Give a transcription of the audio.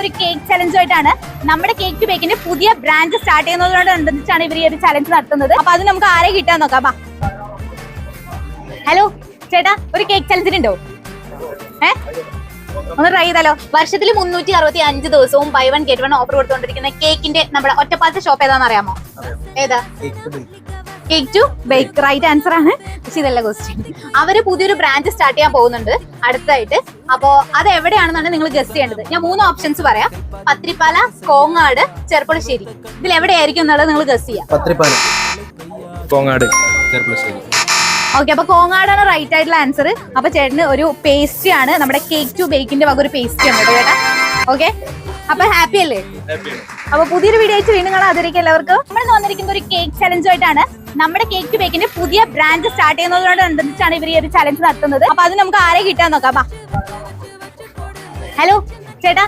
ഒരു കേക്ക് ചലഞ്ചുമായിട്ടാണ്. നമ്മുടെ കേക്ക് ബേക്കിന്റെ പുതിയ ബ്രാഞ്ച് സ്റ്റാർട്ട് ചെയ്യുന്നതിനോടനുബന്ധിച്ചാണ് ഇവർ ഈ ഒരു ചലഞ്ച് നടത്തുന്നത്. അപ്പൊ അത് നമുക്ക് ആരെ കിട്ടാൻ നോക്കാം. ഹലോ ചേട്ടാ, ഒരു കേക്ക് ചലഞ്ചിനുണ്ടോ? ഒന്ന് ട്രൈ ചെയ്താലോ? വർഷത്തിൽ 365 ദിവസവും buy one get one offer കൊടുത്തുകൊണ്ടിരിക്കുന്ന കേക്കിന്റെ നമ്മുടെ ഒറ്റപ്പാലത്തെ ഷോപ്പ് ഏതാണെന്ന് അറിയാമോ? ഏതാ? Cake to bake. Right answer ആണ്. പക്ഷെ ഇതല്ല ക്വസ്റ്റ്യൻ. അവര് പുതിയൊരു ബ്രാഞ്ച് സ്റ്റാർട്ട് ചെയ്യാൻ പോകുന്നുണ്ട് അടുത്തായിട്ട്. അപ്പോ അത് എവിടെയാണെന്നാണ് നിങ്ങൾ ഗസ് ചെയ്യേണ്ടത്. ഞാൻ 3 ഓപ്ഷൻസ് പറയാം: പത്രിപ്പാല, കോങ്ങാട്, ചെർപ്പുളശ്ശേരി. ഇതിൽ എവിടെയായിരിക്കും എന്നുള്ളത് നിങ്ങൾ ഗസ് ചെയ്യാം. പത്രിപ്പാല, കോങ്ങാട്, ചെർപ്പുളശ്ശേരി. ഓക്കെ, അപ്പൊ കോങ്ങാടാണ് റൈറ്റ് ആയിട്ടുള്ള ആൻസർ. അപ്പൊ ചേട്ടന് ഒരു പേസ്ട്രി ആണ്, നമ്മുടെ കേക്ക് ടു ബേക്കിന്റെ വക ഒരു പേസ്ട്രി ആണ് ചേട്ടാ. ഓക്കെ, അപ്പൊ ഹാപ്പി അല്ലേ? അപ്പൊ പുതിയൊരു വീഡിയോ ആയിട്ട് വീണ്ടും കാണാം. അതിലേക്ക് എല്ലാവർക്കും നമ്മൾ വന്നിരിക്കുന്ന ഒരു കേക്ക് ചലഞ്ചുമായിട്ടാണ്. നമ്മുടെ കേക്ക് ടു ബേക്കിന്റെ പുതിയ ബ്രാഞ്ച് സ്റ്റാർട്ട് ചെയ്യുന്നതിനോടനുബന്ധിച്ചാണ് ഇവർ ഈ ഒരു ചലഞ്ച് നടത്തുന്നത്. അപ്പൊ അത് നമുക്ക് ആരെ കിട്ടാൻ നോക്കാം. ഹലോ